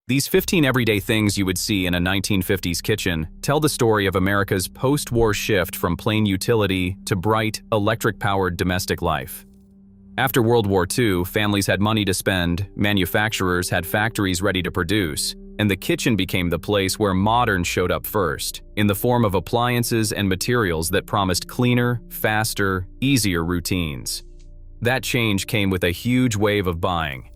These 15 everyday things you would see in a 1950s kitchen tell the story of America's post-war shift from plain utility to bright, electric-powered domestic life. After World War II, families had money to spend, manufacturers had factories ready to produce, and the kitchen became the place where modern showed up first, in the form of appliances and materials that promised cleaner, faster, easier routines. That change came with a huge wave of buying.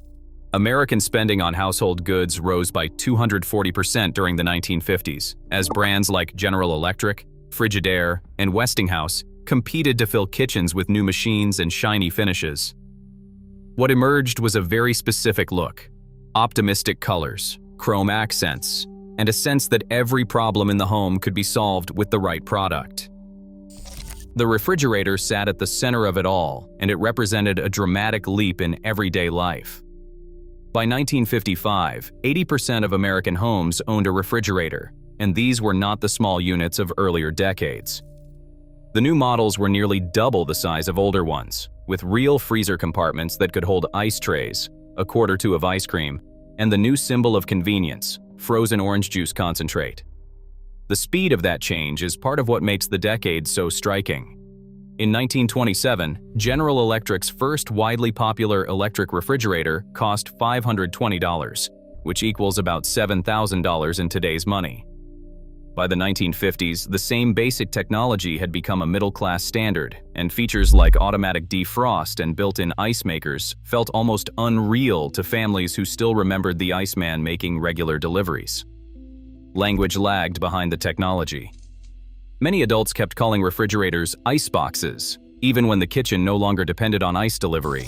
American spending on household goods rose by 240% during the 1950s, as brands like General Electric, Frigidaire, and Westinghouse competed to fill kitchens with new machines and shiny finishes. What emerged was a very specific look: optimistic colors, chrome accents, and a sense that every problem in the home could be solved with the right product. The refrigerator sat at the center of it all, and it represented a dramatic leap in everyday life. By 1955, 80% of American homes owned a refrigerator, and these were not the small units of earlier decades. The new models were nearly double the size of older ones, with real freezer compartments that could hold ice trays, a quart or two of ice cream, and the new symbol of convenience, frozen orange juice concentrate. The speed of that change is part of what makes the decade so striking. In 1927, General Electric's first widely popular electric refrigerator cost $520, which equals about $7,000 in today's money. By the 1950s, the same basic technology had become a middle-class standard, and features like automatic defrost and built-in ice makers felt almost unreal to families who still remembered the Iceman making regular deliveries. Language lagged behind the technology. Many adults kept calling refrigerators ice boxes, even when the kitchen no longer depended on ice delivery.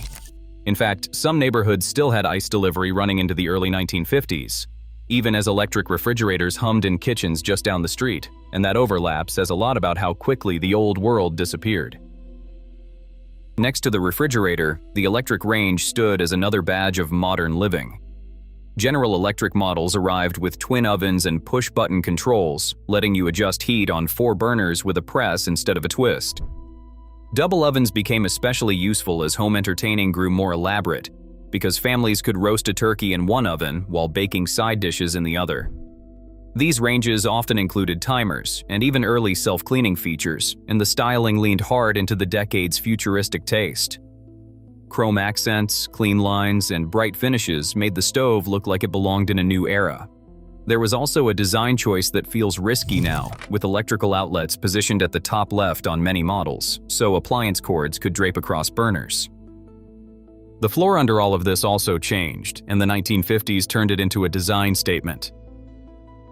In fact, some neighborhoods still had ice delivery running into the early 1950s, even as electric refrigerators hummed in kitchens just down the street, and that overlap says a lot about how quickly the old world disappeared. Next to the refrigerator, the electric range stood as another badge of modern living. General Electric models arrived with twin ovens and push-button controls, letting you adjust heat on 4 burners with a press instead of a twist. Double ovens became especially useful as home entertaining grew more elaborate, because families could roast a turkey in one oven while baking side dishes in the other. These ranges often included timers and even early self-cleaning features, and the styling leaned hard into the decade's futuristic taste. Chrome accents, clean lines, and bright finishes made the stove look like it belonged in a new era. There was also a design choice that feels risky now, with electrical outlets positioned at the top left on many models, so appliance cords could drape across burners. The floor under all of this also changed, and the 1950s turned it into a design statement.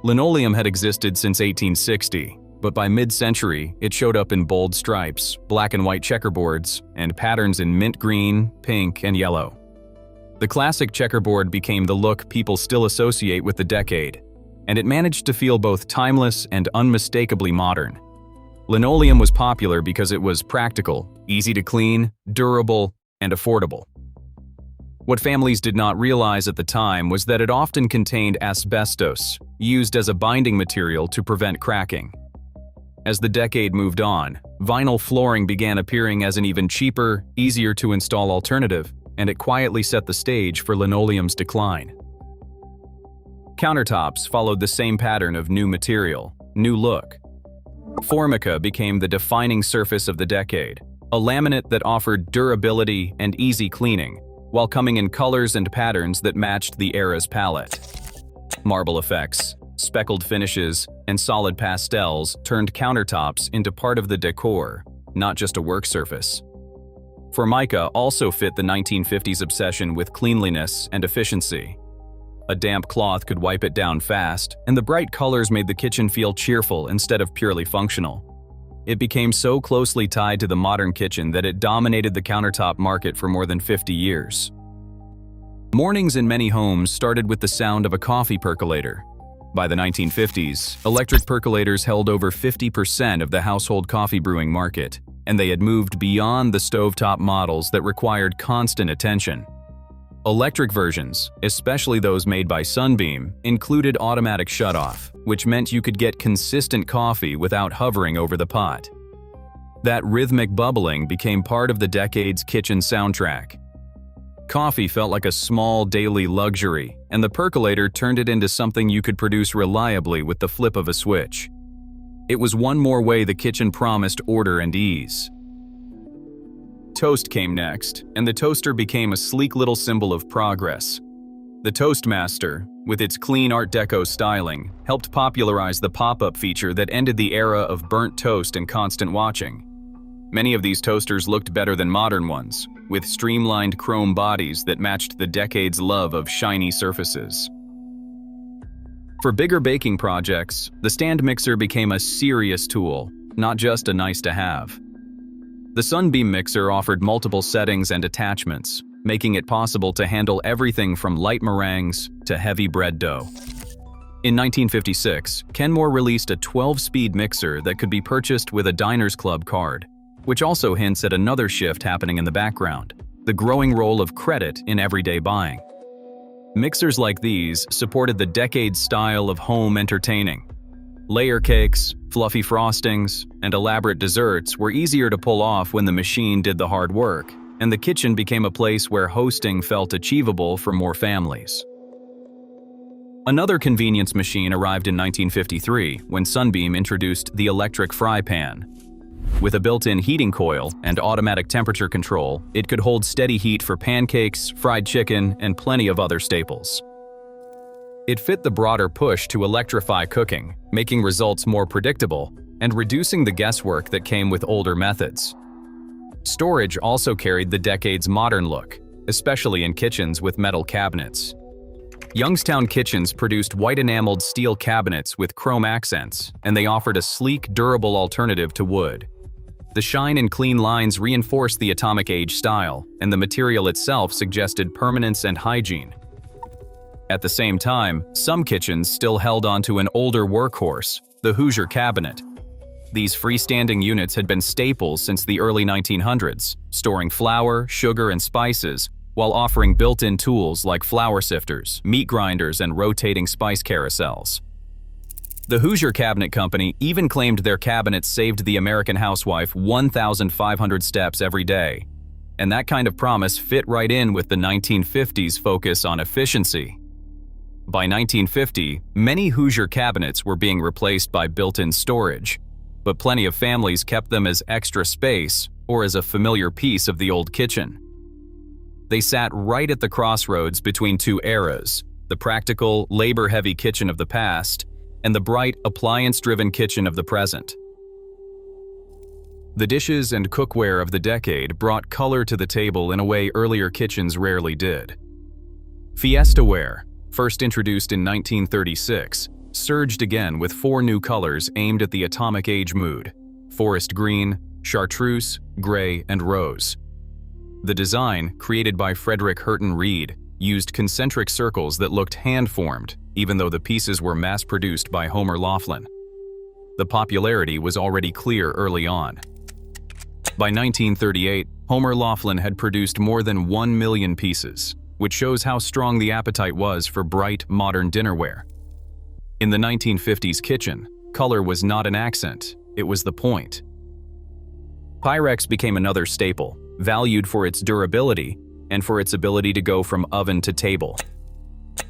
Linoleum had existed since 1860, but by mid-century, it showed up in bold stripes, black and white checkerboards, and patterns in mint green, pink, and yellow. The classic checkerboard became the look people still associate with the decade, and it managed to feel both timeless and unmistakably modern. Linoleum was popular because it was practical, easy to clean, durable, and affordable. What families did not realize at the time was that it often contained asbestos, used as a binding material to prevent cracking. As the decade moved on, vinyl flooring began appearing as an even cheaper, easier to install alternative, and it quietly set the stage for linoleum's decline. Countertops followed the same pattern of new material, new look. Formica became the defining surface of the decade, a laminate that offered durability and easy cleaning, while coming in colors and patterns that matched the era's palette. Marble effects, speckled finishes, and solid pastels turned countertops into part of the decor, not just a work surface. Formica also fit the 1950s obsession with cleanliness and efficiency. A damp cloth could wipe it down fast, and the bright colors made the kitchen feel cheerful instead of purely functional. It became so closely tied to the modern kitchen that it dominated the countertop market for more than 50 years. Mornings in many homes started with the sound of a coffee percolator. By the 1950s, electric percolators held over 50% of the household coffee brewing market, and they had moved beyond the stovetop models that required constant attention. Electric versions, especially those made by Sunbeam, included automatic shutoff, which meant you could get consistent coffee without hovering over the pot. That rhythmic bubbling became part of the decade's kitchen soundtrack. Coffee felt like a small daily luxury, and the percolator turned it into something you could produce reliably with the flip of a switch. It was one more way the kitchen promised order and ease. Toast came next, and the toaster became a sleek little symbol of progress. The Toastmaster, with its clean Art Deco styling, helped popularize the pop-up feature that ended the era of burnt toast and constant watching. Many of these toasters looked better than modern ones, with streamlined chrome bodies that matched the decade's love of shiny surfaces. For bigger baking projects, the stand mixer became a serious tool, not just a nice-to-have. The Sunbeam mixer offered multiple settings and attachments, making it possible to handle everything from light meringues to heavy bread dough. In 1956, Kenmore released a 12-speed mixer that could be purchased with a Diners Club card, which also hints at another shift happening in the background, the growing role of credit in everyday buying. Mixers like these supported the decade's style of home entertaining. Layer cakes, fluffy frostings, and elaborate desserts were easier to pull off when the machine did the hard work, and the kitchen became a place where hosting felt achievable for more families. Another convenience machine arrived in 1953 when Sunbeam introduced the electric frypan. With a built-in heating coil and automatic temperature control, it could hold steady heat for pancakes, fried chicken, and plenty of other staples. It fit the broader push to electrify cooking, making results more predictable and reducing the guesswork that came with older methods. Storage also carried the decade's modern look, especially in kitchens with metal cabinets. Youngstown Kitchens produced white enameled steel cabinets with chrome accents, and they offered a sleek, durable alternative to wood. The shine and clean lines reinforced the atomic age style, and the material itself suggested permanence and hygiene. At the same time, some kitchens still held onto an older workhorse, the Hoosier cabinet. These freestanding units had been staples since the early 1900s, storing flour, sugar, and spices, while offering built-in tools like flour sifters, meat grinders, and rotating spice carousels. The Hoosier Cabinet Company even claimed their cabinets saved the American housewife 1,500 steps every day. And that kind of promise fit right in with the 1950s focus on efficiency. By 1950, many Hoosier cabinets were being replaced by built-in storage, but plenty of families kept them as extra space or as a familiar piece of the old kitchen. They sat right at the crossroads between two eras, the practical, labor-heavy kitchen of the past and the bright, appliance-driven kitchen of the present. The dishes and cookware of the decade brought color to the table in a way earlier kitchens rarely did. Fiestaware, first introduced in 1936, surged again with 4 new colors aimed at the atomic age mood: forest green, chartreuse, gray, and rose. The design, created by Frederick Hurton Reed, used concentric circles that looked hand-formed, even though the pieces were mass-produced by Homer Laughlin. The popularity was already clear early on. By 1938, Homer Laughlin had produced more than 1 million pieces, which shows how strong the appetite was for bright, modern dinnerware. In the 1950s kitchen, color was not an accent, it was the point. Pyrex became another staple, valued for its durability and for its ability to go from oven to table.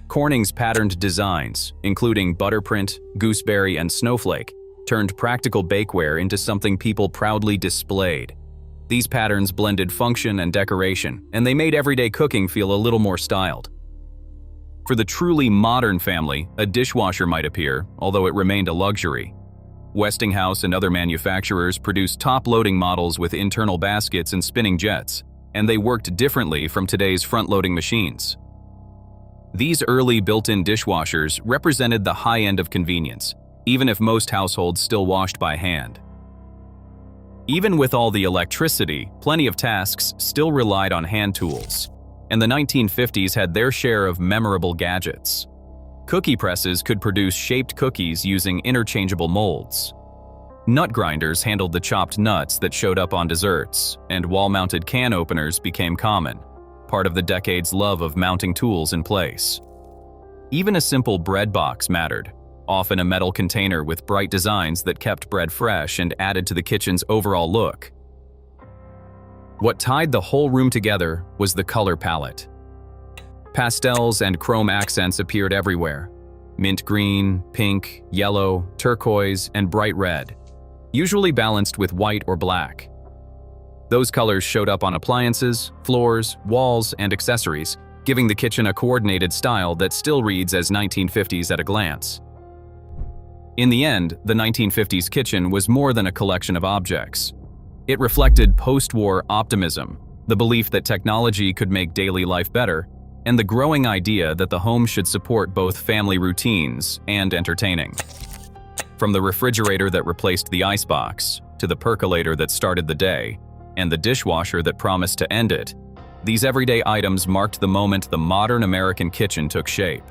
Corning's patterned designs, including butterprint, gooseberry, and snowflake, turned practical bakeware into something people proudly displayed. These patterns blended function and decoration, and they made everyday cooking feel a little more styled. For the truly modern family, a dishwasher might appear, although it remained a luxury. Westinghouse and other manufacturers produced top-loading models with internal baskets and spinning jets, and they worked differently from today's front-loading machines. These early built-in dishwashers represented the high end of convenience, even if most households still washed by hand. Even with all the electricity, plenty of tasks still relied on hand tools, and the 1950s had their share of memorable gadgets. Cookie presses could produce shaped cookies using interchangeable molds. Nut grinders handled the chopped nuts that showed up on desserts, and wall-mounted can openers became common, part of the decade's love of mounting tools in place. Even a simple bread box mattered, often a metal container with bright designs that kept bread fresh and added to the kitchen's overall look. What tied the whole room together was the color palette. Pastels and chrome accents appeared everywhere. Mint green, pink, yellow, turquoise, and bright red, usually balanced with white or black. Those colors showed up on appliances, floors, walls, and accessories, giving the kitchen a coordinated style that still reads as 1950s at a glance. In the end, the 1950s kitchen was more than a collection of objects. It reflected post-war optimism, the belief that technology could make daily life better, and the growing idea that the home should support both family routines and entertaining. From the refrigerator that replaced the icebox, to the percolator that started the day, and the dishwasher that promised to end it, these everyday items marked the moment the modern American kitchen took shape.